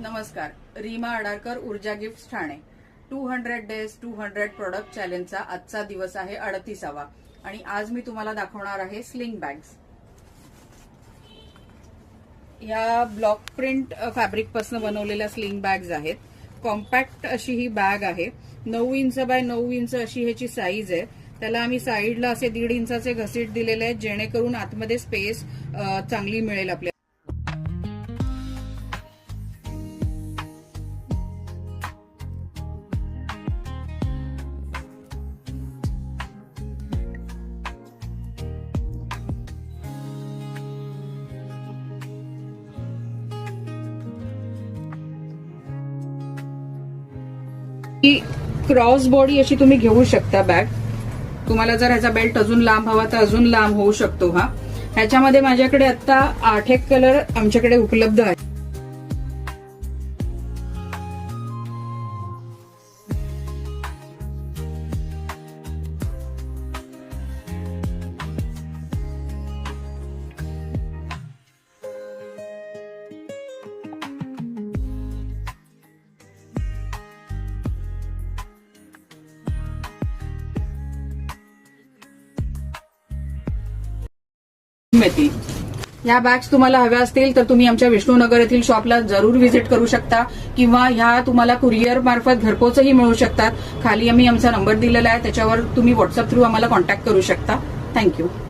नमस्कार. रीमा अडारकर, ऊर्जा gift Thane. 200 days 200 product चॅलेंजचा आजचा दिवस आहे 38वा आणि आज मी तुम्हाला दाखवणार आहे स्लिंग बॅग्स. या ब्लॉक प्रिंट फॅब्रिक पासून बनवलेल्या स्लिंग बॅग्स आहेत. कॉम्पॅक्ट अशी ही बॅग आहे. 9 इंच बाय 9 इंच अशी ह्याची साईज आहे. त्याला आम्ही साईडला असे 1.5 इंचाचे घसीट दिलेले आहेत जेणेकरून आतमध्ये स्पेस चांगली मिळेल आपल्याला. क्रॉस बॉडी अशी तुम्ही घेऊ शकता बॅग. तुम्हाला जर ह्याचा बेल्ट अजून लांब हवा तर अजून लांब होऊ शकतो हा. ह्याच्यामध्ये माझ्याकडे आता 8 कलर आमच्याकडे उपलब्ध आहेत. ह्या बॅग्स तुम्हाला हव्या असतील तर तुम्ही आमच्या विष्णूनगर येथील शॉपला जरूर व्हिजिट करू शकता किंवा ह्या तुम्हाला कुरिअर मार्फत घरपोचही मिळू शकतात. खाली आम्ही आमचा नंबर दिलेला आहे, त्याच्यावर तुम्ही व्हॉट्सअप थ्रू आम्हाला कॉन्टॅक्ट करू शकता. थँक्यू.